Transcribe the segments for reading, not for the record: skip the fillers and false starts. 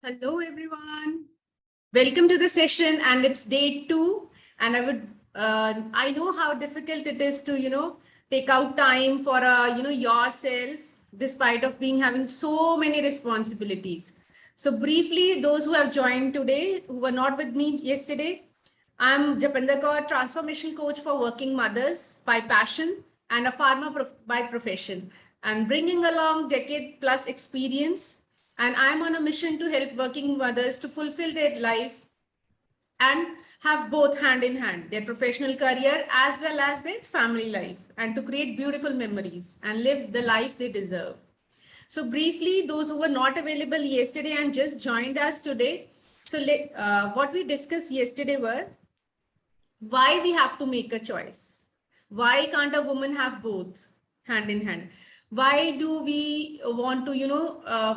Hello, everyone. Welcome to the session, and it's day 2. And I know how difficult it is to, take out time for, yourself, despite of being having so many responsibilities. So briefly, those who have joined today, who were not with me yesterday, I'm Japinder, transformation coach for working mothers by passion and a pharma by profession, and bringing along decade plus experience. And I'm on a mission to help working mothers to fulfill their life and have both hand in hand, their professional career as well as their family life, and to create beautiful memories and live the life they deserve. So briefly, those who were not available yesterday and just joined us today. So what we discussed yesterday were why we have to make a choice. Why can't a woman have both hand in hand? Why do we want to,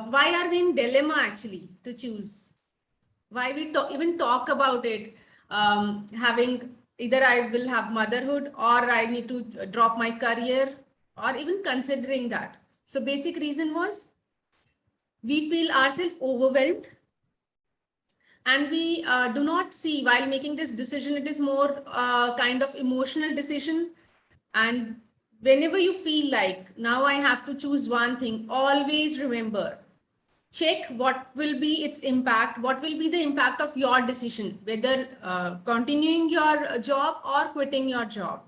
why are we in dilemma actually to choose? Why we even talk about it, having either I will have motherhood or I need to drop my career, or even considering that. So basic reason was we feel ourselves overwhelmed, and we do not see while making this decision. It is more kind of emotional decision. And whenever you feel like now I have to choose one thing, always remember, check what will be its impact, what will be the impact of your decision, whether continuing your job or quitting your job,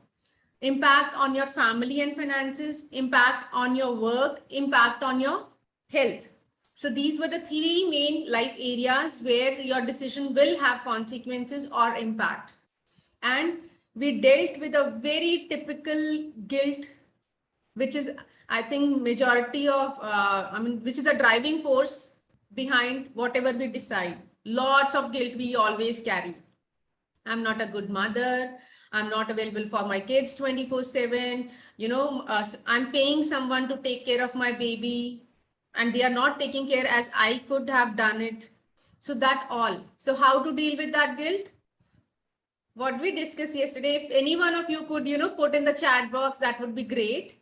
impact on your family and finances, impact on your work, impact on your health. So these were the 3 main life areas where your decision will have consequences or impact. And we dealt with a very typical guilt, which is, I think, majority of, which is a driving force behind whatever we decide. Lots of guilt we always carry. I'm not a good mother. I'm not available for my kids 24/7. I'm paying someone to take care of my baby, and they are not taking care as I could have done it. So that all. So how to deal with that guilt? What we discussed yesterday, if any one of you could, put in the chat box, that would be great.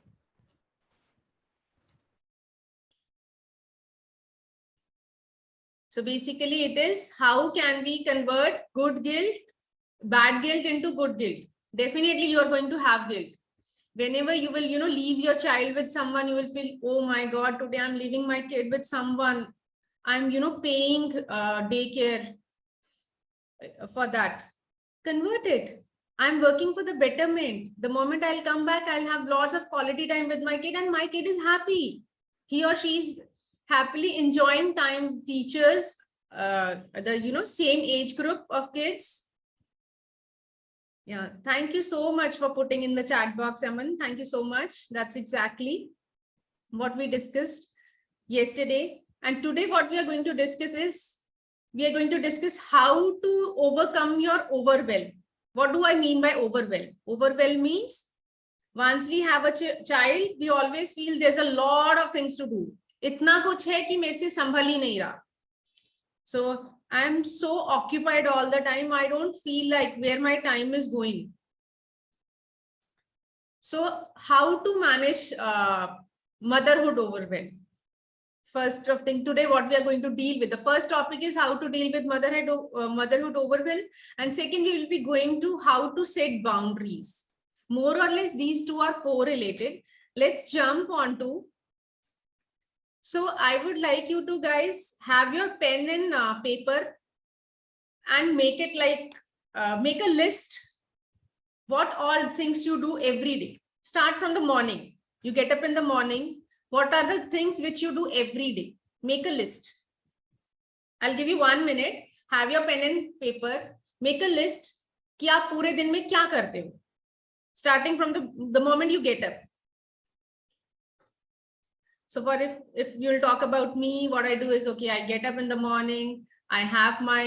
So basically it is, how can we convert good guilt, bad guilt into good guilt? Definitely you are going to have guilt. Whenever you will, leave your child with someone, you will feel, oh my God, today I'm leaving my kid with someone. I'm, paying daycare for that. Convert it. I'm working for the betterment. The moment I'll come back, I'll have lots of quality time with my kid, and my kid is happy. He or she is happily enjoying time. Teachers, the same age group of kids. Yeah, thank you so much for putting in the chat box, Aman. Thank you so much. That's exactly what we discussed yesterday. And today what we are going to discuss is, we are going to discuss how to overcome your overwhelm. What do I mean by overwhelm? Overwhelm means once we have a child, we always feel there's a lot of things to do. Itna kuch hai ki mere se sambhal hi nahi raha. So I'm so occupied all the time. I don't feel like where my time is going. So how to manage motherhood overwhelm? First of thing, today what we are going to deal with, the first topic is how to deal with motherhood overwhelm, and second we will be going to how to set boundaries. More or less these two are correlated. Let's jump on to. So I would like you to guys have your pen and paper and make it like make a list what all things you do every day. Start from the morning. You get up in the morning. What are the things which you do every day? Make a list. I'll give you 1 minute. Have your pen and paper. Make a list कि आप पूरे दिन में क्या करते हो. Starting from the moment you get up. So for if you'll talk about me, what I do is, okay, I get up in the morning. I have my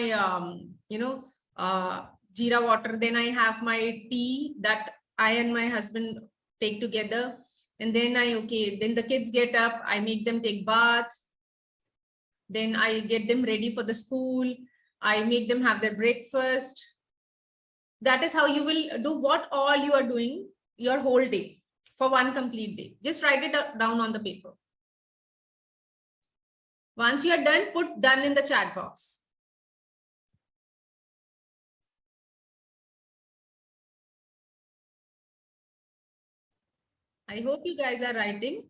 jeera water. Then I have my tea that I and my husband take together. And then then the kids get up, I make them take baths. Then I get them ready for the school. I make them have their breakfast. That is how you will do what all you are doing your whole day for one complete day. Just write it down on the paper. Once you are done, put done in the chat box. I hope you guys are writing.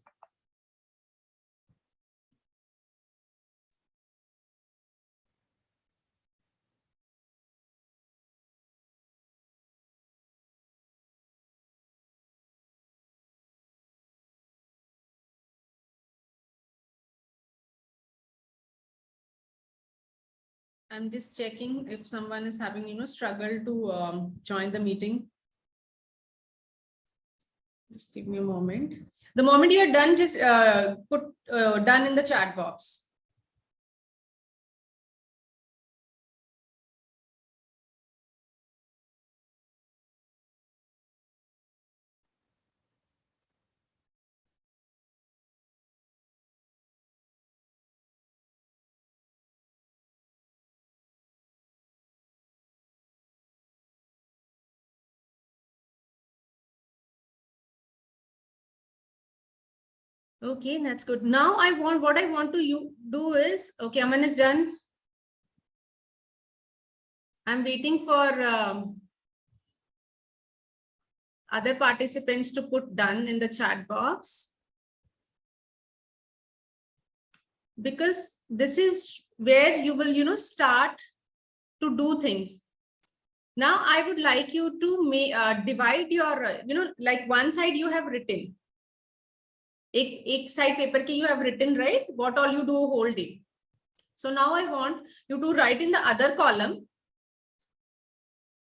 I'm just checking if someone is having, struggle to join the meeting. Just give me a moment. The moment you are done, just put done in the chat box. Okay, that's good. Now what I want to do is, okay, Aman is done. I'm waiting for other participants to put done in the chat box. Because this is where you will, start to do things. Now, I would like you to divide your, like one side you have written. Ek side paper ki you have written, right? What all you do whole day. So now I want you to write in the other column.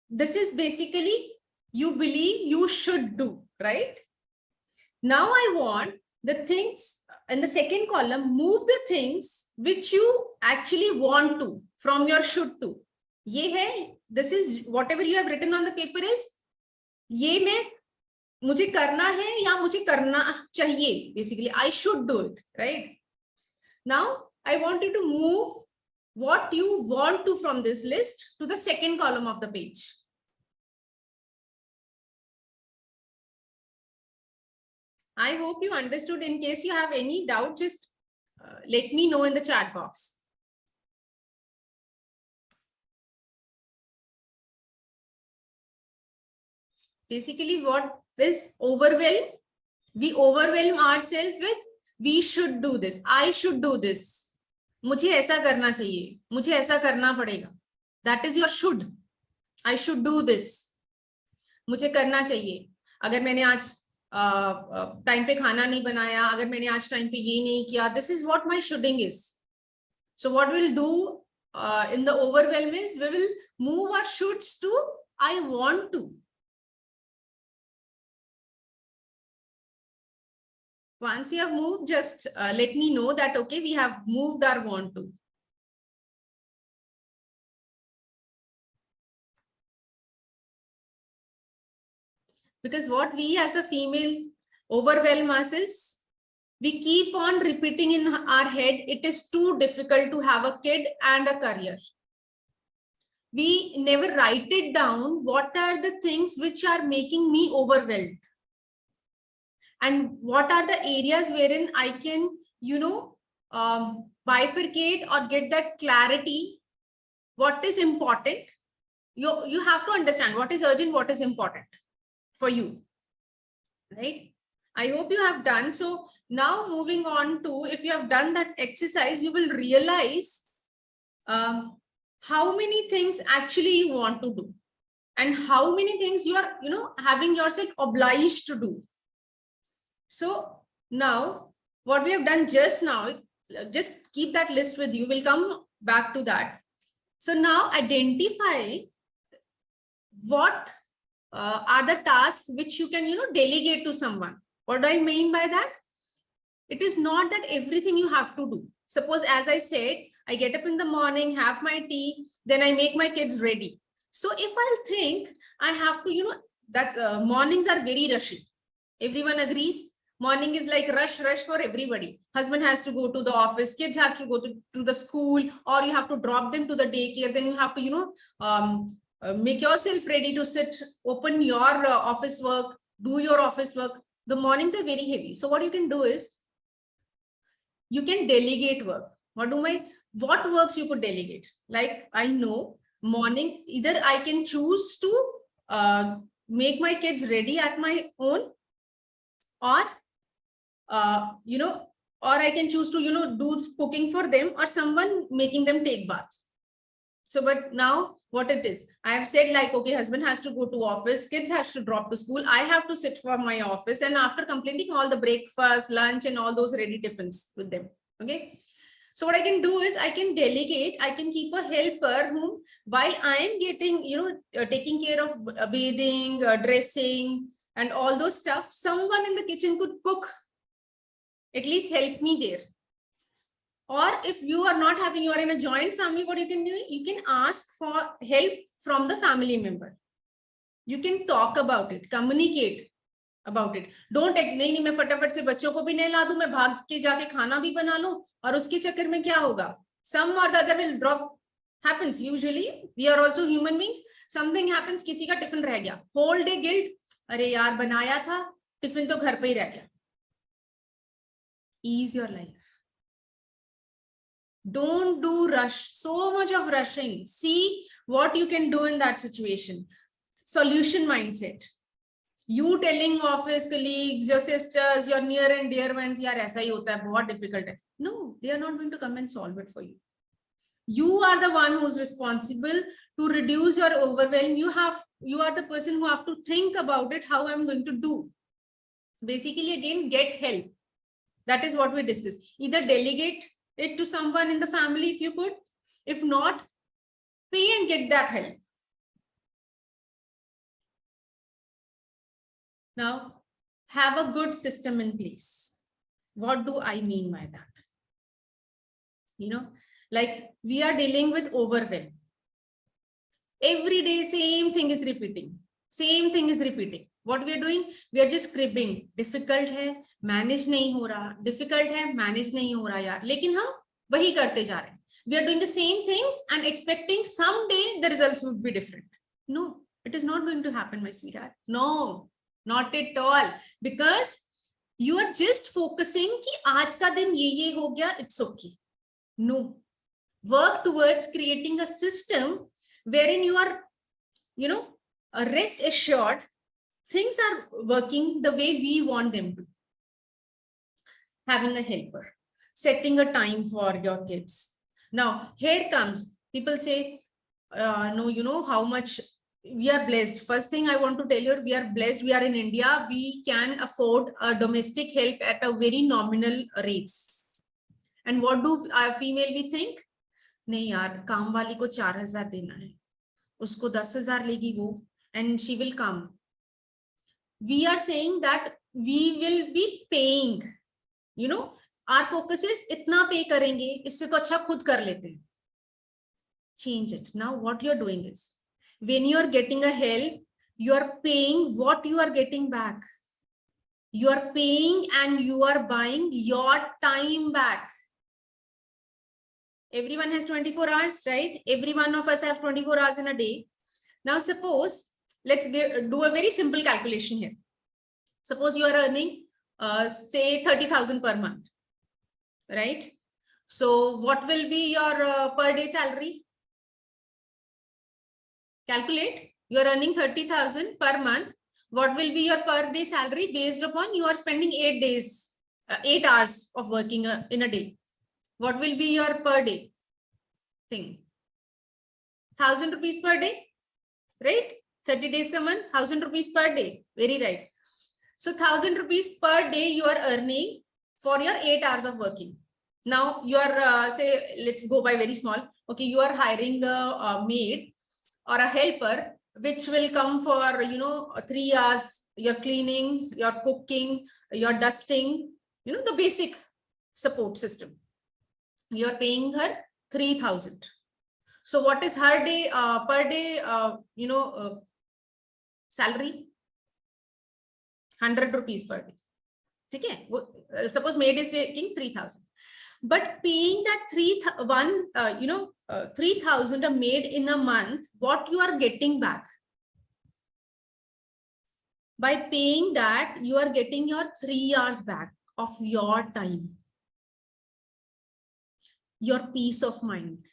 This is basically you believe you should do, right? Now I want the things in the second column, move the things which you actually want to from your should to. Ye hai, this is whatever you have written on the paper is, ye mein मुझे करना है या मुझे करना चाहिए, basically I should do it, right? Now I want you to move what you want to from this list to the second column of the page. I hope you understood. In case you have any doubt, just let me know in the chat box. Basically, what is overwhelm? We overwhelm ourselves with we should do this, I should do this. मुझे ऐसा करना चाहिए, मुझे ऐसा करना पड़ेगा. That is your should. I should do this. मुझे करना चाहिए. अगर मैंने आज टाइम पे खाना नहीं बनाया, अगर मैंने आज टाइम पे ये नहीं किया, this is what my shoulding is. So what we'll do in the overwhelm is we will move our shoulds to I want to. Once you have moved, just let me know that, okay, we have moved our want to. Because what we as a females overwhelm us is, we keep on repeating in our head, it is too difficult to have a kid and a career. We never write it down. What are the things which are making me overwhelmed? And what are the areas wherein I can, bifurcate or get that clarity? What is important? You have to understand what is urgent, what is important for you, right? I hope you have done. So now moving on to, if you have done that exercise, you will realize how many things actually you want to do and how many things you are, having yourself obliged to do. So now what we have done just now, just keep that list with you. We'll come back to that. So now identify what are the tasks which you can, delegate to someone. What do I mean by that? It is not that everything you have to do. Suppose, as I said, I get up in the morning, have my tea, then I make my kids ready. So if I think I have to, that mornings are very rushy. Everyone agrees. Morning is like rush for everybody. Husband has to go to the office, kids have to go to the school, or you have to drop them to the daycare. Then you have to, make yourself ready to sit, open your office work, do your office work. The mornings are very heavy. So what you can do is, you can delegate work. What works you could delegate? Like, I know morning, either I can choose to make my kids ready at my own, or or I can choose to do cooking for them, or someone making them take baths. So, but now what it is, I have said, like, okay, husband has to go to office, kids has to drop to school, I have to sit for my office, and after completing all the breakfast, lunch, and all those ready tiffins with them. Okay. So what I can do is I can delegate, I can keep a helper whom, while I am getting, taking care of bathing, dressing, and all those stuff, someone in the kitchen could cook, at least help me there. Or if you are not having, you are in a joint family, what you can do, you can ask for help from the family member. You can talk about it, communicate about it. Don't नहीं मैं फटाफट से बच्चों को भी नहीं ला दूं, मैं भाग के जाके खाना भी बना लूं, और उसके चक्कर में क्या होगा, some or the other will drop. Happens usually, we are also human beings. Something happens, किसी का टिफिन रह गया, whole day guilt, अरे यार बनाया था, टिफिन तो घर पे ही रह गया. Ease your life. Don't do rush, so much of rushing. See what you can do in that situation. Solution mindset. You telling office colleagues, your sisters, your near and dear ones, yaar aisa hi hota hai, bahut difficult hai. No, they are not going to come and solve it for you. You are the one who's responsible to reduce your overwhelm. You are the person who have to think about it, how I'm going to do. So basically, again, get help. That is what we discuss. Either delegate it to someone in the family if you could. If not, pay and get that help. Now, have a good system in place. What do I mean by that? Like, we are dealing with overwhelm. Every day, same thing is repeating. Same thing is repeating. What we are doing? We are just cribbing. Difficult hai, manage nahi ho raha. Difficult hai, manage nahi ho raha yaar. Lekin hum wahi karte ja rahe. We are doing the same things and expecting someday the results would be different. No, it is not going to happen, my sweetheart. No, not at all. Because you are just focusing ki aaj ka din ye ho gaya, it's okay. No. Work towards creating a system wherein you are, rest assured, things are working the way we want them to. Having a helper, setting a time for your kids. Now, here comes, people say, no, how much we are blessed. First thing I want to tell you, we are blessed. We are in India. We can afford a domestic help at a very nominal rates. And what do female we think? नहीं यार, काम वाली को 4,000 देना है, उसको 10,000 लेगी वो, and she will come. We are saying that we will be paying, our focus is itna pay karenge, isse to acha khud kar lete hain. Change it. Now what you are doing is, when you are getting a help, you are paying what you are getting back. You are paying and you are buying your time back. Everyone has 24 hours, right? Every one of us have 24 hours in a day. Now suppose, let's do a very simple calculation here. Suppose you are earning, say 30,000 per month, right? So what will be your per day salary? Calculate. You are earning 30,000 per month. What will be your per day salary based upon you are spending 8 hours of working in a day? What will be your per day thing? 1,000 rupees per day, right? 30 days a month, 1,000 rupees per day. Very right. So 1,000 rupees per day you are earning for your 8 hours of working. Now you are, say, let's go by very small. Okay, you are hiring a maid or a helper, which will come for, 3 hours, you're cleaning, you're cooking, you're dusting, the basic support system. You're paying her 3,000. So what is her day, per day, salary? 100 rupees per day. Okay? Suppose maid is taking 3,000. But paying that 3,000 a maid in a month, what you are getting back? By paying that, you are getting your 3 hours back of your time. your peace of mind,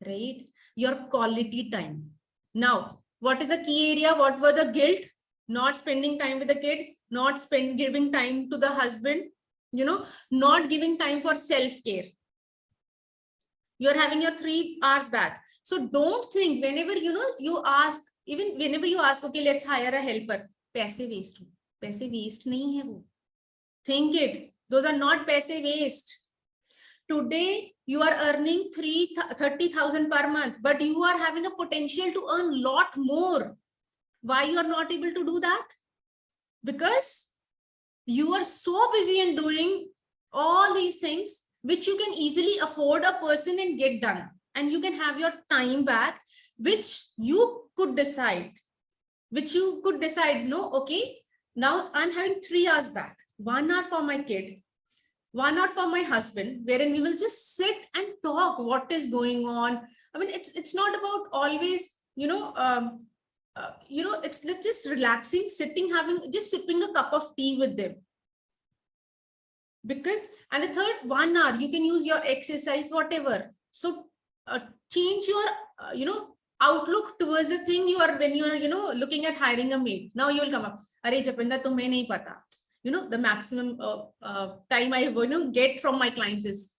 right? Your quality time. Now, what is the key area? What were the guilt? Not spending time with the kid, not giving time to the husband, not giving time for self-care. You're having your 3 hours back. So don't think whenever, you ask, even whenever you ask, okay, let's hire a helper, paise waste. Paise waste nahi hai wo. Think it. Those are not paise waste. Today, you are earning 30,000 per month, but you are having a potential to earn a lot more. Why you are not able to do that? Because you are so busy in doing all these things, which you can easily afford a person and get done. And you can have your time back, which you could decide, no, okay, now I'm having 3 hours back, 1 hour for my kid, 1 hour for my husband, wherein we will just sit and talk what is going on. I mean, it's not about always, it's just relaxing, sitting, just sipping a cup of tea with them. Because, and the third, 1 hour, you can use your exercise, whatever. So change your, outlook towards the thing when you are, looking at hiring a maid. Now you will come up, Are Japinder, tumhe nahi pata. The maximum time I get from my clients is,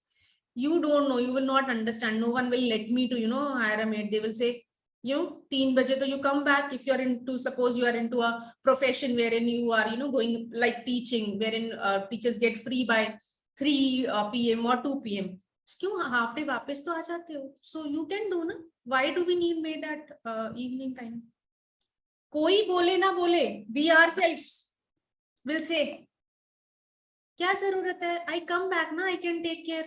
you don't know, you will not understand. No one will let me to, hire a maid. They will say, 3 baje to you come back. If you are into, suppose you are into a profession wherein you are, going like teaching, wherein teachers get free by 3 p.m. or 2 p.m. क्यों half day वापस तो आ जाते हो? So you can do ना. Why do we need maid at evening time? कोई बोले ना बोले, we ourselves will say, क्या जरूरत है? I come back ना, I can take care.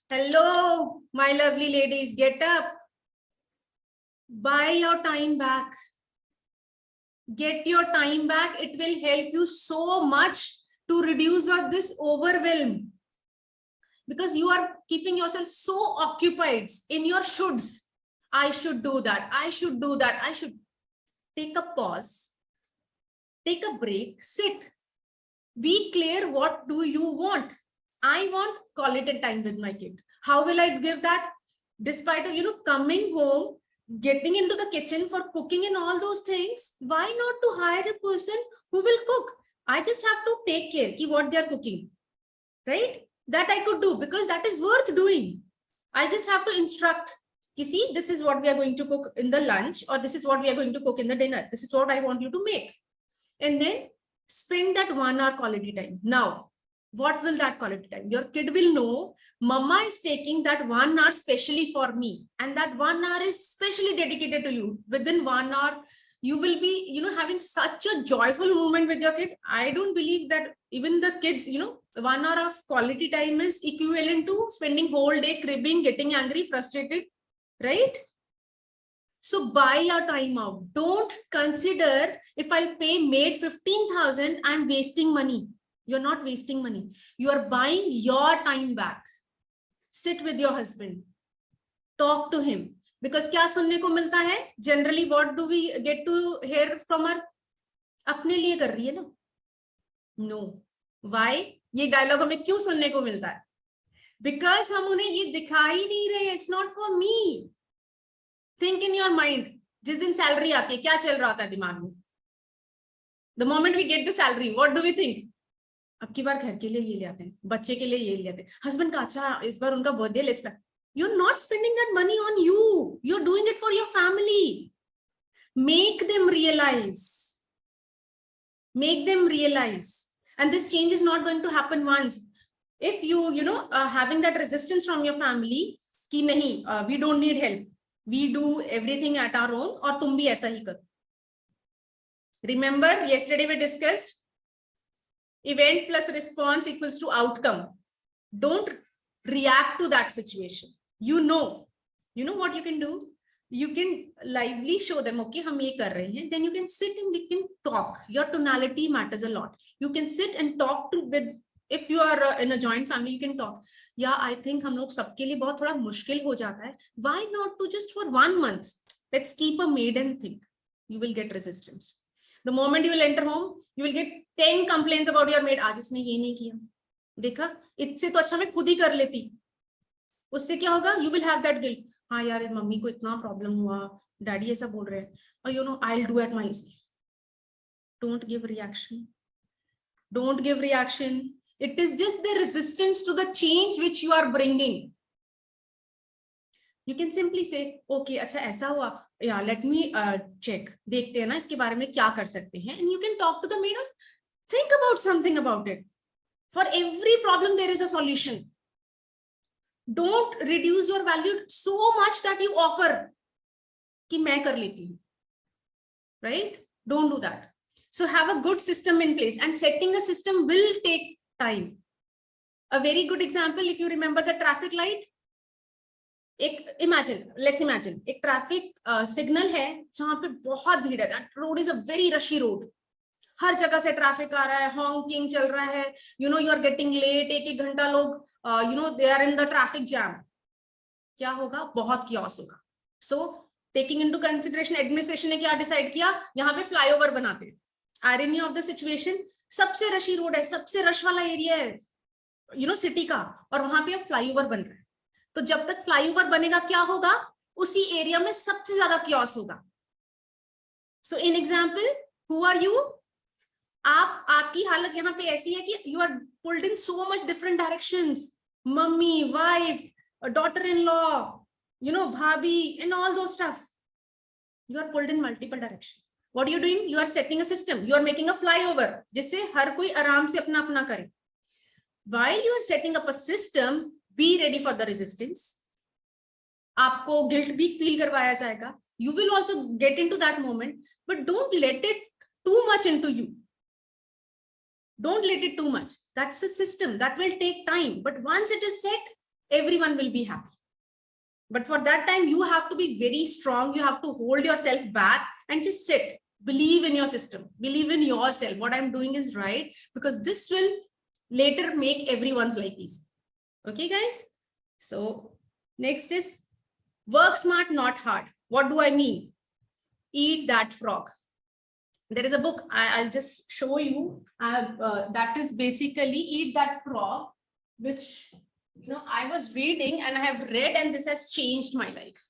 Hello, my lovely ladies, get up. Buy your time back. Get your time back. It will help you so much to reduce this overwhelm. Because you are keeping yourself so occupied in your shoulds. I should do that. I should do that. I should take a pause. Take a break. Sit. Be clear. What do you want? I want quality time with my kid. How will I give that? Despite of, coming home, getting into the kitchen for cooking and all those things, why not to hire a person who will cook? I just have to take care of what they are cooking, right? That I could do because that is worth doing. I just have to instruct, see, this is what we are going to cook in the lunch, or this is what we are going to cook in the dinner. This is what I want you to make. And then spend that 1 hour quality time. Now, what will that quality time? Your kid will know, Mama is taking that 1 hour specially for me. And that 1 hour is specially dedicated to you. Within 1 hour, you will be, having such a joyful moment with your kid. I don't believe that even the kids, 1 hour of quality time is equivalent to spending whole day cribbing, getting angry, frustrated, right? So buy your time out. Don't consider if I pay maid 15,000, I'm wasting money. You're not wasting money. You are buying your time back. Sit with your husband. Talk to him. Because क्या सुनने को मिलता है? Generally, what do we get to hear from our? अपने लिए कर रही है ना? No. Why? ये dialogue हमें क्यों सुनने को मिलता है? Because हम उन्हें ये दिखा ही नहीं रहे. It's not for me. Think in your mind. जिस दिन salary आती है, क्या चल रहा होता है दिमाग में? The moment we get the salary, what do we think? अब की बार घर के लिए ये ले आते हैं, बच्चे के लिए ये ले आते हैं, हस्बैंड का अच्छा इस बार उनका birthday let's plan. You're not spending that money on you. You're doing it for your family. Make them realize. Make them realize. And this change is not going to happen once. If you, having that resistance from your family, कि नहीं, we don't need help. We do everything at our own, और तुम भी ऐसा ही करो. Remember, yesterday we discussed event plus response equals to outcome. Don't react to that situation. You know what you can do? You can lively show them, okay, hum ye kar rahe hain. Then you can sit and we can talk. Your tonality matters a lot. You can sit and talk with, if you are in a joint family, you can talk. Yeah, I think हम लोग सबके लिए बहुत थोड़ा मुश्किल हो जाता है. Why not to just for 1 month? Let's keep a maid and think. You will get resistance. The moment you will enter home, you will get 10 complaints about your maid. आज इसने ये नहीं किया. देखा, इससे तो अच्छा मैं खुद ही कर लेती. उससे क्या होगा? You will have that guilt. हाँ यार, मम्मी को इतना प्रॉब्लम हुआ, डैडी ऐसा बोल रहे हैं, और you know I'll do at myself. Don't give reaction. Don't give reaction. It is just the resistance to the change which you are bringing. You can simply say, okay, अच्छा ऐसा हुआ, yeah, let me check. देखते हैं ना इसके बारे में क्या कर सकते हैं. And you can talk to the maid or think about something about it. For every problem, there is a solution. Don't reduce your value so much that you offer कि मैं कर लेती हूँ. Right? Don't do that. So have a good system in place, and setting a system will take time. A very good example, if you remember the traffic light, let's imagine एक traffic signal है जहां पे बहुत भीड़ है. That road is a very rushy road. हर जगह से traffic आ रहा है, हॉकिंग चल रहा है, you know you are getting late, एक घंटा लोग you know they are in the traffic jam. क्या होगा? बहुत chaos होगा. So taking into consideration, administration ने क्या डिसाइड किया? यहाँ पे फ्लाईओवर बनाते हैं. Irony of the situation, सबसे रशी रोड है, सबसे रश वाला एरिया है you know सिटी का, और वहां पे अब फ्लाईओवर बन रहा है. तो जब तक फ्लाईओवर बनेगा क्या होगा? उसी एरिया में सबसे ज्यादा chaos होगा. So in example, who are you? आपकी हालत यहाँ पे ऐसी है कि you are pulled in so much different directions. Mummy, wife, daughter-in-law, you know, bhabhi, and all those stuff. You are pulled in multiple directions. What are you doing? You are setting a system. You are making a flyover, जिससे हर कोई आराम से अपना अपना करे. While you are setting up a system, be ready for the resistance. आपको guilt भी feel करवाया जाएगा. You will also get into that moment, but don't let it too much into you. Don't let it too much. That's a system that will take time, but once it is set, everyone will be happy. But for that time, you have to be very strong. You have to hold yourself back and just sit. Believe in your system. Believe in yourself. What I'm doing is right, because this will later make everyone's life easy. Okay, guys? So next is work smart, not hard. What do I mean? Eat that frog. There is a book, I'll just show you, that is basically Eat That Frog, which you know I was reading and I have read, and this has changed my life.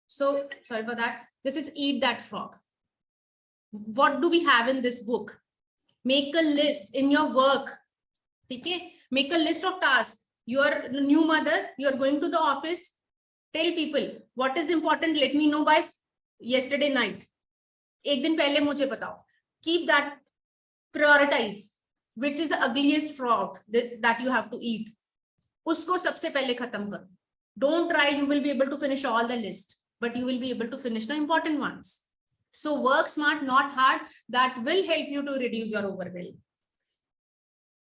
So sorry for that. This is Eat That Frog. What do we have in this book? Make a list in your work. Okay? Make a list of tasks. You are a new mother, you are going to the office. Tell people what is important. Let me know by yesterday night. एक दिन पहले मुझे बताओ. Keep that, prioritize which is the ugliest frog that you have to eat. उसको सबसे पहले खत्म करो. Don't try you will be able to finish all the list, but you will be able to finish the important ones. So work smart, not hard. That will help you to reduce your overwhelm.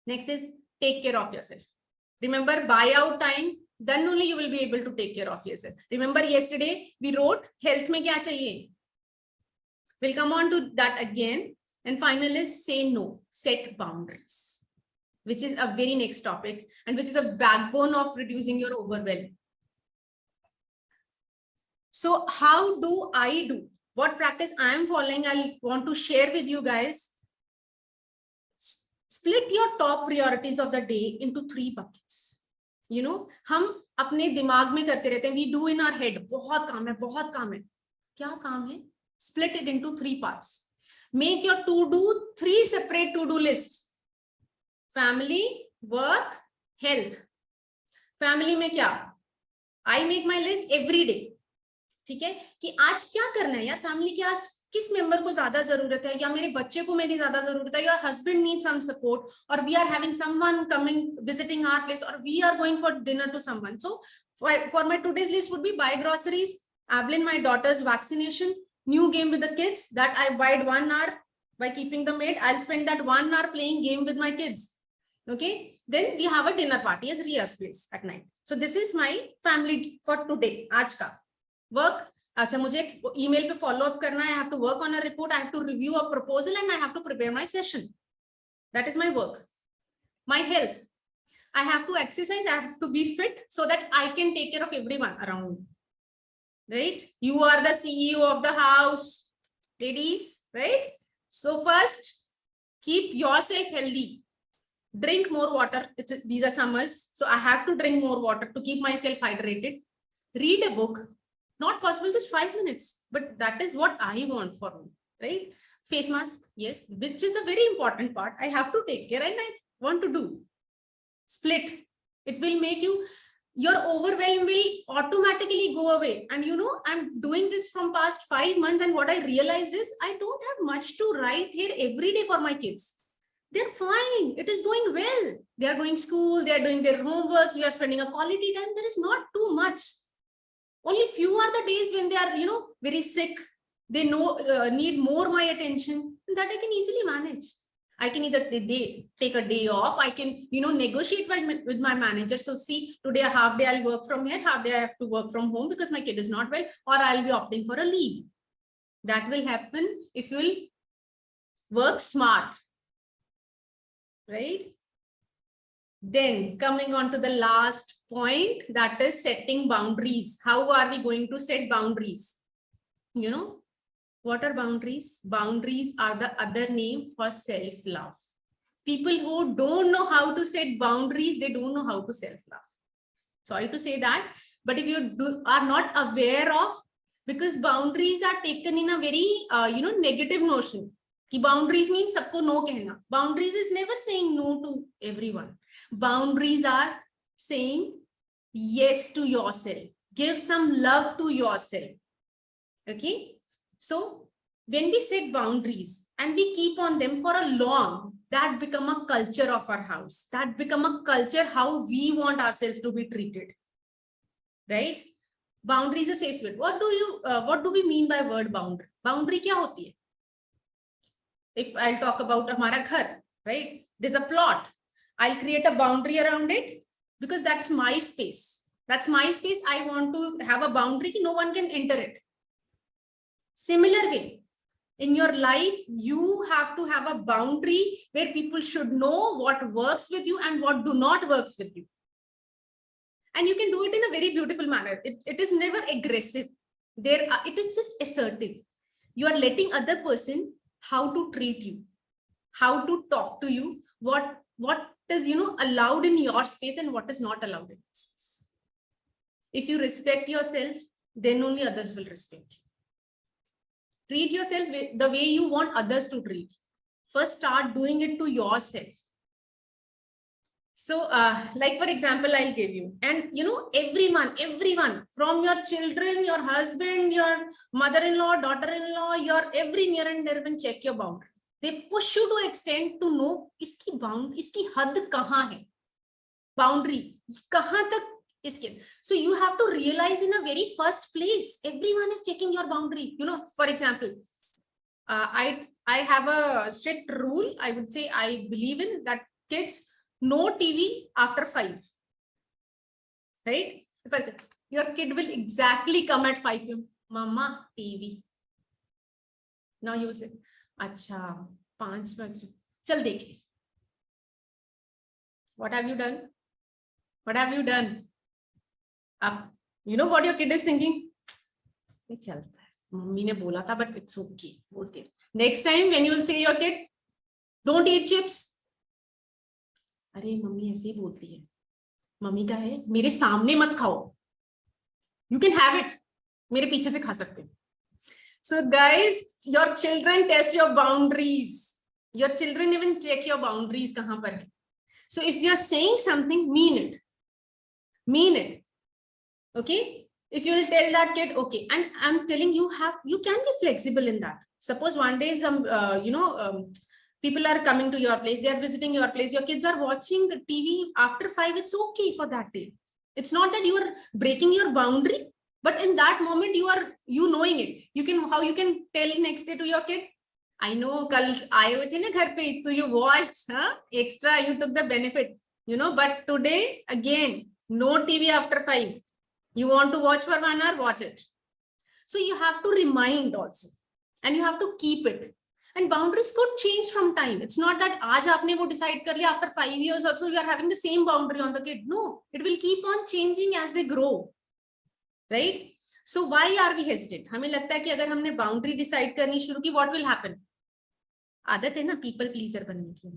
Next is take care of yourself. Remember, buy out time, then only you will be able to take care of yourself. Remember yesterday we wrote health में क्या चाहिए? We'll come on to that again. And final is say no, set boundaries, which is a very next topic and which is a backbone of reducing your overwhelm. So how do I do? What practice I am following, I want to share with you guys. Split your top priorities of the day into 3 buckets. You know, हम अपने दिमाग में करते रहते हैं. We do in our head. बहुत काम है, बहुत काम है. क्या काम है? Split it into 3 parts. Make your to-do 3 separate to-do lists. Family, work, health. Family में क्या? I make my list every day. ठीक है कि आज क्या करना है यार, फैमिली की आज किस मेंबर को ज्यादा जरूरत है, या मेरे बच्चे को मेरी ज्यादा जरूरत है, your husband needs some support, or we are having someone coming visiting our place, or we are going for dinner to someone. So for my today's list would be buy groceries, Evelyn, my daughter's vaccination, new game with the kids that I bide 1 hour by keeping the maid. I'll spend that 1 hour playing game with my kids. Okay, then we have a dinner party as Ria's place at night. So this is my family for today. आज का work. अच्छा, मुझे email पे follow up करना है. I have to work on a report. I have to review a proposal and I have to prepare my session. That is my work. My health. I have to exercise. I have to be fit so that I can take care of everyone around me. Right? You are the CEO of the house, ladies, right? So first, keep yourself healthy. Drink more water. These are summers, so I have to drink more water to keep myself hydrated. Read a book. Not possible just 5 minutes, but that is what I want for me, right? Face mask, yes, which is a very important part. I have to take care and I want to do. Split. It will make your overwhelm will automatically go away. And I'm doing this from past 5 months, and what I realize is I don't have much to write here every day for my kids. They're fine. It is going well. They are going school. They are doing their homeworks. We are spending a quality time. There is not too much. Only few are the days when they are, very sick. They need more my attention. And that I can easily manage. I can either take a day off. I can, negotiate with my manager. So see, today a half day I'll work from here. Half day I have to work from home because my kid is not well, or I'll be opting for a leave. That will happen if you will work smart. Right? Then coming on to the last point, that is setting boundaries. How are we going to set boundaries? What are boundaries? Boundaries are the other name for self-love. People who don't know how to set boundaries, they don't know how to self-love. Sorry to say that, but if you are not aware of, because boundaries are taken in a very, negative notion. Boundaries means sabko no kehna. Boundaries is never saying no to everyone. Boundaries are saying yes to yourself. Give some love to yourself. Okay. So when we set boundaries and we keep on them for a long, that become a culture of our house. That become a culture how we want ourselves to be treated. Right? Boundaries is a safe space. What do we mean by word boundary? Boundary kya hoti hai? If I'll talk about hamara ghar, right? There's a plot. I'll create a boundary around it because that's my space. That's my space. I want to have a boundary. No one can enter it. Similar way, in your life, you have to have a boundary where people should know what works with you and what do not works with you. And you can do it in a very beautiful manner. It is never aggressive. It is just assertive. You are letting other person how to treat you, how to talk to you, what is allowed in your space and what is not allowed in your space. If you respect yourself, then only others will respect you. Treat yourself the way you want others to treat. First, start doing it to yourself. So, like for example, I'll give you, and everyone from your children, your husband, your mother-in-law, daughter-in-law, your every near and dear one, check your boundary. They push you to extend to know iski had kahan hai, boundary kahan tak iske. So you have to realize in a very first place, everyone is checking your boundary. For example, I have a strict rule. I would say I believe in that kids. No TV after 5, right? If I say, your kid will exactly come at 5 p.m. Mama, TV. Now you will say, Acha, 5 baje. Chal dekhe. What have you done? What have you done? You know what your kid is thinking? Ye chalta hai. Mummy ne bola tha, but it's okay. Bolte. Next time when you will say your kid, don't eat chips. अरे mummy ऐसे ही बोलती है, mummy का है मेरे सामने मत खाओ, you can have it, मेरे पीछे से खा सकते हो. So guys, your children test your boundaries. Your children even check your boundaries कहाँ पर है. So if you are saying something, mean it. Okay. If you will tell that kid, okay, and I'm telling you, you can be flexible in that. Suppose one day some people are coming to your place, they are visiting your place, your kids are watching the TV after 5, it's okay for that day. It's not that you are breaking your boundary, but in that moment you knowing it. You can tell next day to your kid, I know kal aaye ho the na ghar pe, so you watched extra, you took the benefit, but today again, no TV after 5. You want to watch for 1 hour, watch it. So you have to remind also, and you have to keep it. And boundaries could change from time. It's not that aaj aapne wo decide kar liya, after 5 years also you are having the same boundary on the kid. No, it will keep on changing as they grow. Right? So why are we hesitant? हमें लगता है कि अगर हमने boundary decide करनी शुरू की, what will happen? आदत है ना people pleaser बनने की.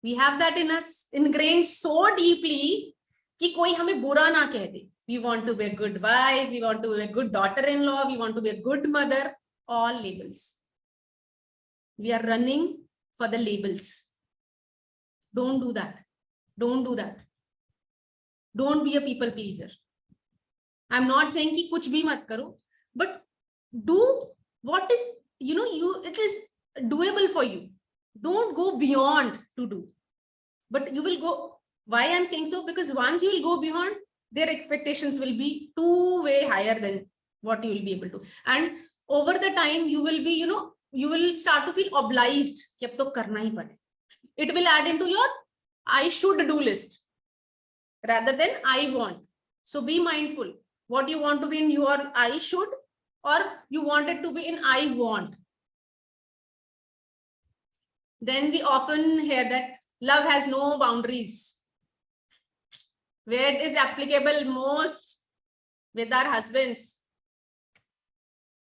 We have that in us ingrained so deeply कि कोई हमें बुरा ना कह दे. We want to be a good wife, we want to be a good daughter-in-law, we want to be a good mother, all labels. We are running for the labels. Don't do that. Don't do that. Don't be a people pleaser. I'm not saying कि कुछ भी मत करो, but do what is, it is doable for you. Don't go beyond to do. But you will go, why I'm saying so? Because once you will go beyond, their expectations will be way higher than what you will be able to. And over the time, you will be, you will start to feel obliged. कि अब तो करना ही पड़े. It will add into your I should do list rather than I want. So be mindful. What you want to be in your I should, or you want it to be in I want. Then we often hear that love has no boundaries. Where it is applicable most with our husbands.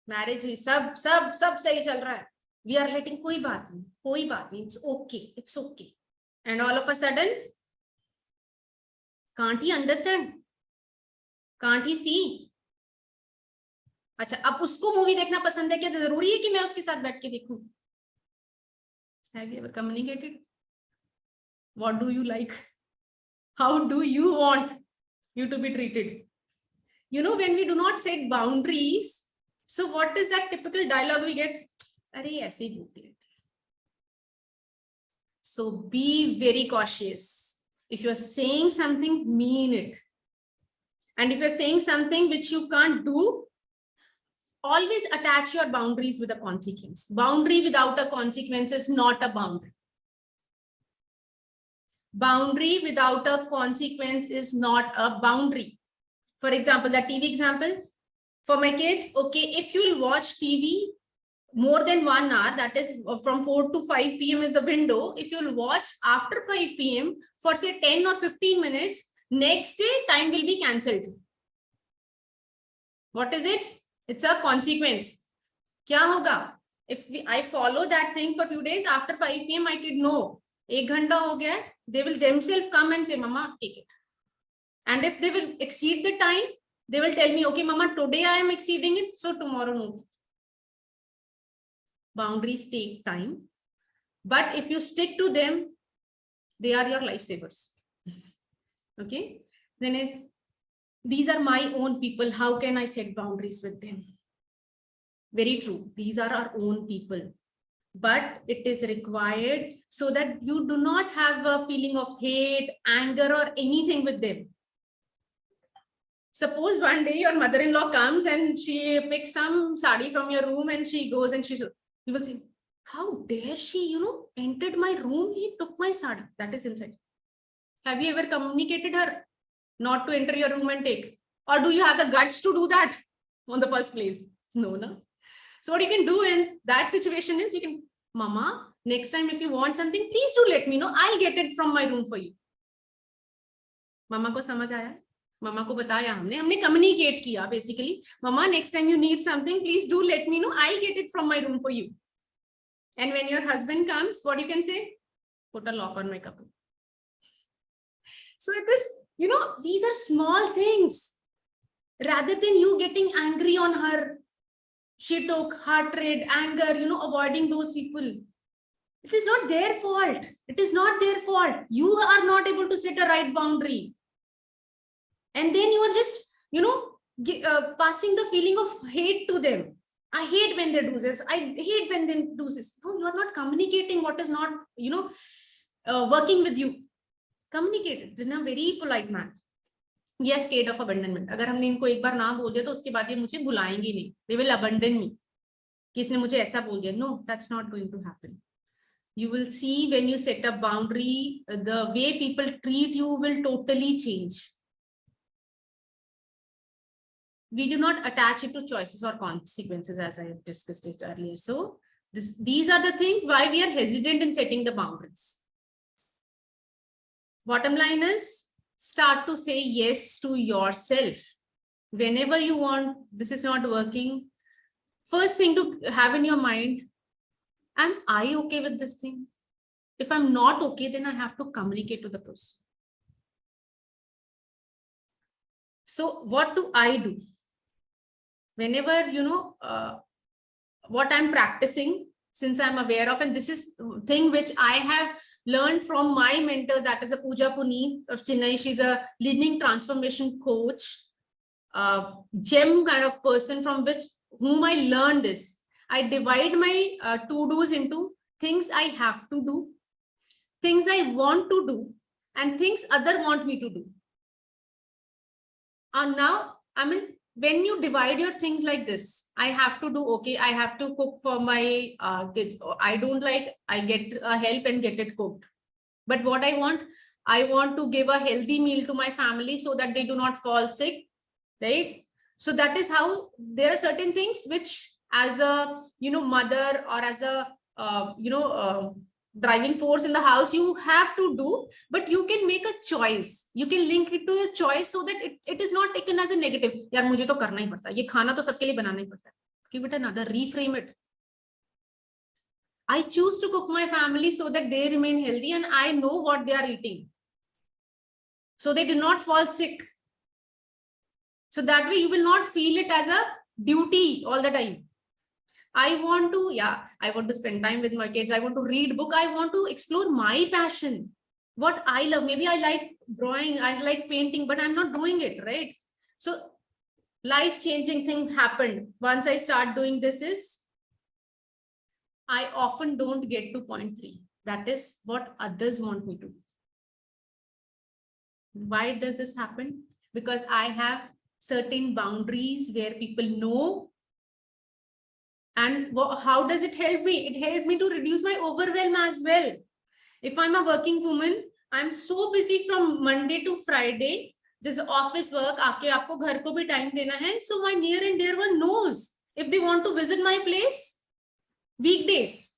Marriage हुई सब सही चल रहा है. We are letting कोई बात नहीं. It's okay. And all of a sudden, can't he understand? Can't he see? अच्छा, अब उसको मूवी देखना पसंद है क्या? जरूरी है कि मैं उसके साथ बैठ के देखूं? Have you ever communicated? What do you like? How do you want you to be treated? When we do not set boundaries, so what is that typical dialogue we get? अरे ऐसे ही बोलती रहती है. So be very cautious. If you're saying something, mean it. And if you're saying something which you can't do, always attach your boundaries with a consequence. Boundary without a consequence is not a boundary. Boundary without a consequence is not a boundary. For example, the TV example, for my kids, okay, if you'll watch TV more than 1 hour, that is from 4 to 5 p.m. is the window. If you'll watch after 5 p.m. for say 10 or 15 minutes, next day time will be cancelled. What is it? It's a consequence. क्या होगा? If I follow that thing for a few days, after 5 p.m. my kid, no, 1 घंटा हो गया, they will themselves come and say, Mama, take it. And if they will exceed the time, they will tell me, okay, Mama, today I am exceeding it, so tomorrow no. Boundaries take time, but if you stick to them, they are your lifesavers. Okay, then these are my own people. How can I set boundaries with them? Very true. These are our own people, but it is required so that you do not have a feeling of hate, anger, or anything with them. Suppose one day your mother-in-law comes and she picks some sari from your room and she goes and you will say, how dare she, entered my room, he took my sari. That is inside. Have you ever communicated her not to enter your room and take? Or do you have the guts to do that on the first place? No, no. So what you can do in that situation is you can, Mama, next time if you want something, please do let me know. I'll get it from my room for you. Mama को समझ आया? Mama को बताया हमने communicate किया basically. Mama, next time you need something, please do let me know. I'll get it from my room for you. And when your husband comes, what you can say? Put a lock on my cupboard. So it is, these are small things. Rather than you getting angry on her, she took heart rate, anger, avoiding those people. It is not their fault. It is not their fault. You are not able to set a right boundary. And then you are just, passing the feeling of hate to them. I hate when they do this. I hate when they do this. No, you are not communicating what is not, working with you. Communicate it in a very polite manner. We are scared of abandonment. अगर हमने इनको एक बार ना बोल दिया तो उसके बाद ये मुझे भुलाएंगे नहीं. They will abandon me. कि इसने मुझे ऐसा बोल दिया. No, that's not going to happen. You will see when you set a boundary, the way people treat you will totally change. We do not attach it to choices or consequences, as I have discussed it earlier. So these are the things why we are hesitant in setting the boundaries. Bottom line is, start to say yes to yourself. Whenever you want, this is not working, first thing to have in your mind, am I okay with this thing? If I'm not okay, then I have to communicate to the person. So what do I do? Whenever, what I'm practicing, since I'm aware of, and this is thing which I have learned from my mentor, that is a Puja Puni of Chennai. She's a leading transformation coach, gem kind of person from whom I learned this. I divide my to-dos into things I have to do, things I want to do, and things other want me to do. And now, I mean, when you divide your things like this, I have to do, okay, I have to cook for my kids. I don't like, I get help and get it cooked. But what I want to give a healthy meal to my family so that they do not fall sick, right? So that is how there are certain things which, as a, mother, or as a, driving force in the house, you have to do, but you can make a choice. You can link it to a choice so that it is not taken as a negative. यार मुझे तो करना ही पड़ता है, ये खाना तो सबके लिए बनाना ही पड़ता है. Give it another, reframe it. I choose to cook my family so that they remain healthy and I know what they are eating, so they do not fall sick. So that way you will not feel it as a duty all the time. I want to spend time with my kids. I want to read book. I want to explore my passion, what I love. Maybe I like drawing, I like painting, but I'm not doing it, right? So life-changing thing happened. Once I start doing this is, I often don't get to point 3. That is what others want me to do. Why does this happen? Because I have certain boundaries where people know. And how does it help me? It helped me to reduce my overwhelm as well. If I'm a working woman, I'm so busy from Monday to Friday. This office work, aake aapko ghar ko bhi time dena hai. So my near and dear one knows if they want to visit my place, weekdays.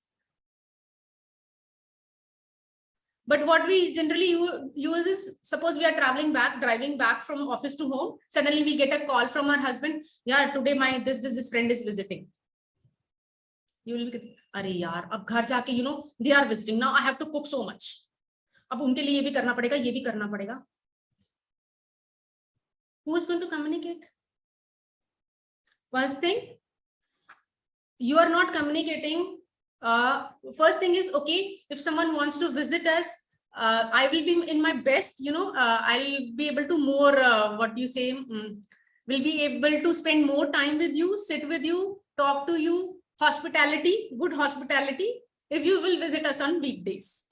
But what we generally use is, suppose we are driving back from office to home. Suddenly we get a call from our husband. Yeah, today my this friend is visiting. You will be, अरे यार, अब घर जाके, they are visiting. Now I have to cook so much. अब उनके लिए ये भी करना पड़ेगा, ये भी करना पड़ेगा. Who is going to communicate? First thing, you are not communicating. First thing is, okay, if someone wants to visit us, I will be in my best, I'll be able to more, will be able to spend more time with you, sit with you, talk to you. Hospitality, good hospitality, if you will visit us on weekdays.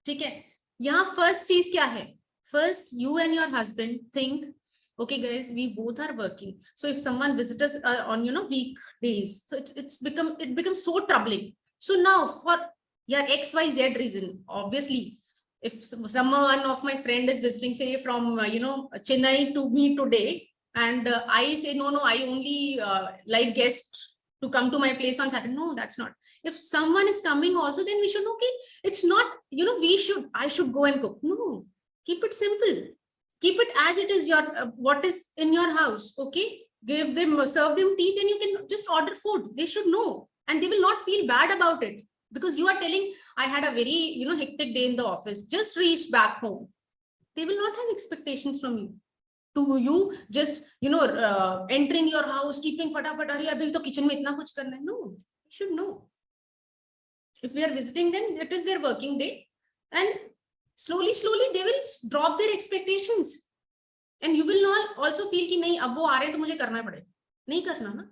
ठीक है, यहाँ first चीज क्या है? First, you and your husband think, okay guys, we both are working. So if someone visits us on weekdays, so it becomes so troubling. So now for your XYZ reason, obviously, if someone of my friend is visiting, say from Chennai to me today, and I say no, I only like guests to come to my place on Saturday. No, that's not. If someone is coming also, then we should, okay, it's not, I should go and cook. No, keep it simple. Keep it as it is, what is in your house. Okay, serve them tea, then you can just order food. They should know, and they will not feel bad about it, because you are telling, I had a very, hectic day in the office, just reached back home. They will not have expectations from you. To you just entering your house, keeping fatafat, abhi to kitchen mein itna kuch karna hai. No, you should know. If we are visiting them, it is their working day, and slowly they will drop their expectations, and you will not also feel ki nahi ab wo aa rahe to mujhe karna padega. Nahi karna na.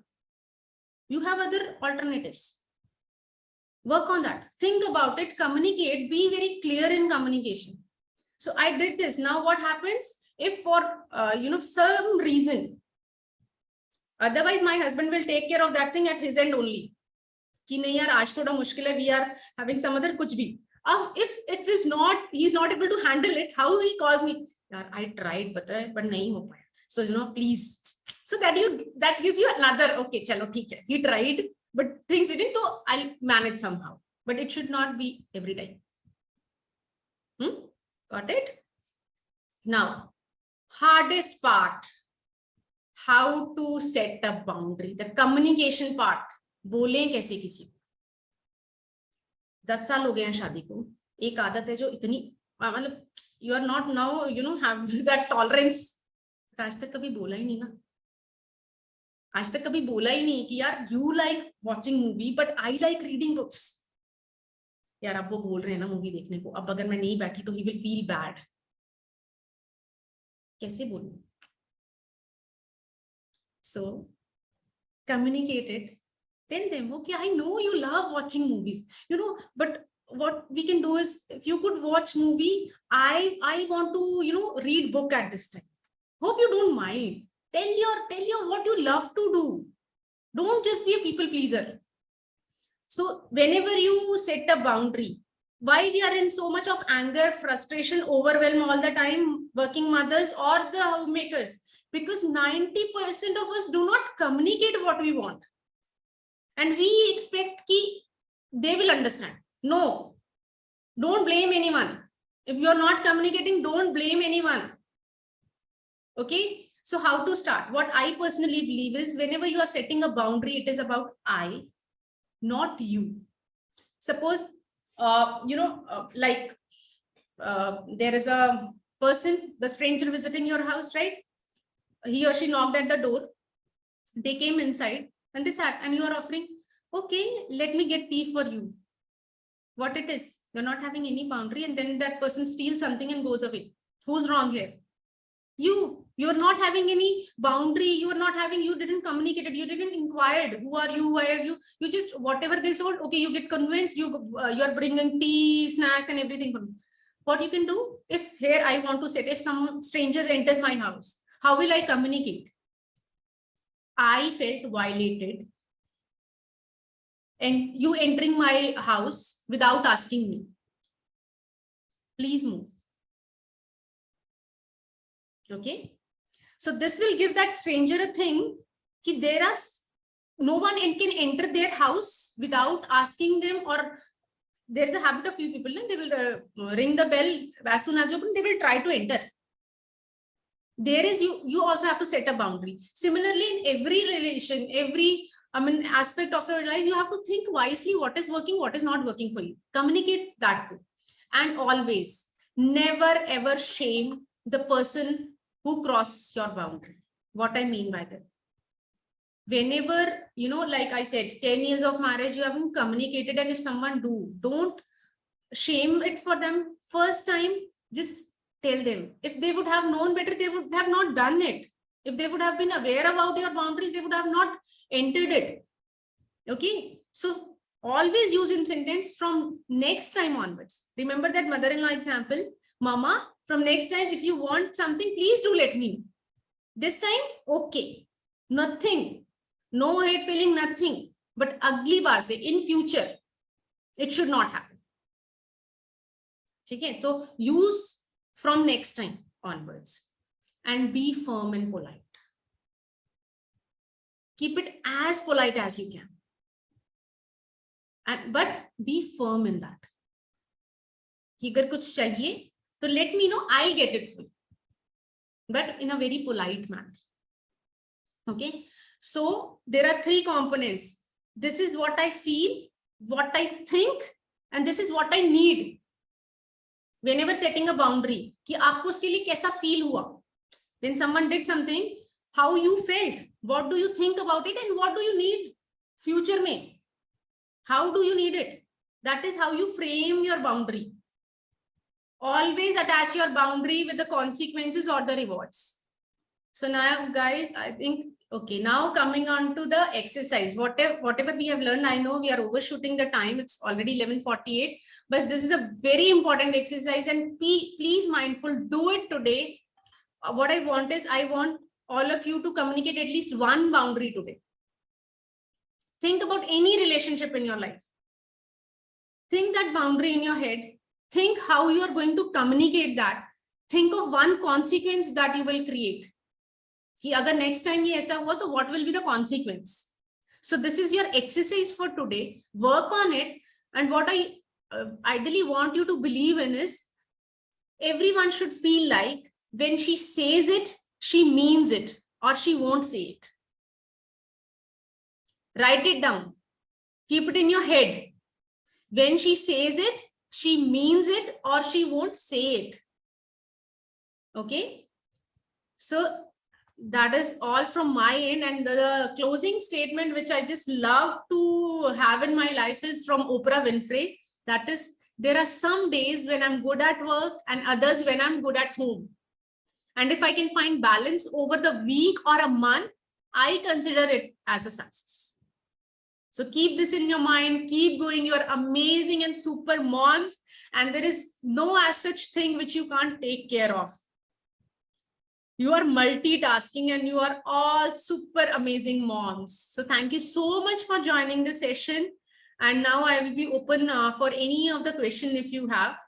You have other alternatives. Work on that. Think about it. Communicate. Be very clear in communication. So I did this. Now what happens? If for some reason, otherwise my husband will take care of that thing at his end only. Ki nahi yaar, aaj thoda mushkil hai, we are having some other kuch bhi. If it is not, he's not able to handle it, how he calls me, yaar, I tried, but nahi ho paya. So please. So that gives you another, okay, chalo, theek hai. He tried, but things didn't, so I'll manage somehow. But it should not be every time. Got it? Now, hardest part, how to set a boundary, the communication part. बोलें कैसे किसी को? 10 साल हो गए हैं शादी को, एक आदत है जो इतनी मतलब you are not now have that tolerance. आज तक कभी बोला ही नहीं ना, आज तक कभी बोला ही नहीं कि यार you like watching movie but I like reading books. यार अब वो बोल रहे हैं ना मूवी देखने को, अब अगर मैं नहीं बैठी तो he will feel bad. कैसे बोलूं? So communicate it. Tell them, okay, I know you love watching movies, but what we can do is, if you could watch movie, I want to read book at this time. Hope you don't mind. Tell your what you love to do. Don't just be a people pleaser. So whenever you set a boundary, why we are in so much of anger, frustration, overwhelm all the time, working mothers or the homemakers, because 90% of us do not communicate what we want. And we expect ki they will understand. No, don't blame anyone. If you're not communicating, don't blame anyone. Okay, so how to start? What I personally believe is, whenever you are setting a boundary, it is about I, not you. Suppose, there is a person, the stranger visiting your house, right? He or she knocked at the door. They came inside and they sat, and you are offering, okay, let me get tea for you. What it is? You're not having any boundary, and then that person steals something and goes away. Who's wrong here? You're not having any boundary. You didn't communicate it. You didn't inquire. Who are you? Why are you? You just, whatever they sold, okay, you get convinced, you're bringing tea, snacks and everything. What you can do, if here I want to set, if some stranger enters my house, how will I communicate? I felt violated, and you entering my house without asking me. Please move. Okay. So this will give that stranger a thing that there are no one can enter their house without asking them, or there's a habit of few people, they will ring the bell as soon as you open, they will try to enter. There is, you also have to set a boundary. Similarly, in every relation, every aspect of your life, you have to think wisely what is working, what is not working for you. Communicate that too. And always, never ever shame the person who crosses your boundary. What I mean by that, whenever, like I said, 10 years of marriage, you haven't communicated, and if someone don't shame it for them. First time, just tell them. If they would have known better, they would have not done it. If they would have been aware about your boundaries, they would have not entered it. Okay, so always use in sentence from next time onwards. Remember that mother-in-law example. Mama, from next time, if you want something, please do let me know. This time, okay, nothing, no hate feeling, nothing. But ugly bar say, in future, it should not happen. Okay, so use from next time onwards, and be firm and polite. Keep it as polite as you can, but be firm in that. Agar kuch chahiye, so let me know, I'll get it for you, but in a very polite manner. Okay, so there are 3 components. This is what I feel, what I think, and this is what I need. Whenever setting a boundary, कि आपको उसके लिए कैसा feel हुआ? When someone did something, how you felt? What do you think about it, and what do you need future में? How do you need it? That is how you frame your boundary. Always attach your boundary with the consequences or the rewards. So now, guys, I think, okay, now coming on to the exercise. Whatever we have learned, I know we are overshooting the time. It's already 11:48, but this is a very important exercise, and please mindful, do it today. What I want is, I want all of you to communicate at least one boundary today. Think about any relationship in your life. Think that boundary in your head. Think how you are going to communicate that. Think of one consequence that you will create. कि अगर next time ये ऐसा हुआ, तो what will be the consequence? So this is your exercise for today. Work on it. And what I ideally want you to believe in is, everyone should feel like when she says it, she means it, or she won't say it. Write it down. Keep it in your head. When she says it, she means it or she won't say it. Okay. So that is all from my end. And the closing statement, which I just love to have in my life, is from Oprah Winfrey. That is, there are some days when I'm good at work and others when I'm good at home. And if I can find balance over the week or a month, I consider it as a success. So keep this in your mind, keep going. You're amazing and super moms, and there is no as such thing which you can't take care of. You are multitasking and you are all super amazing moms. So thank you so much for joining the session. And now I will be open for any of the question if you have.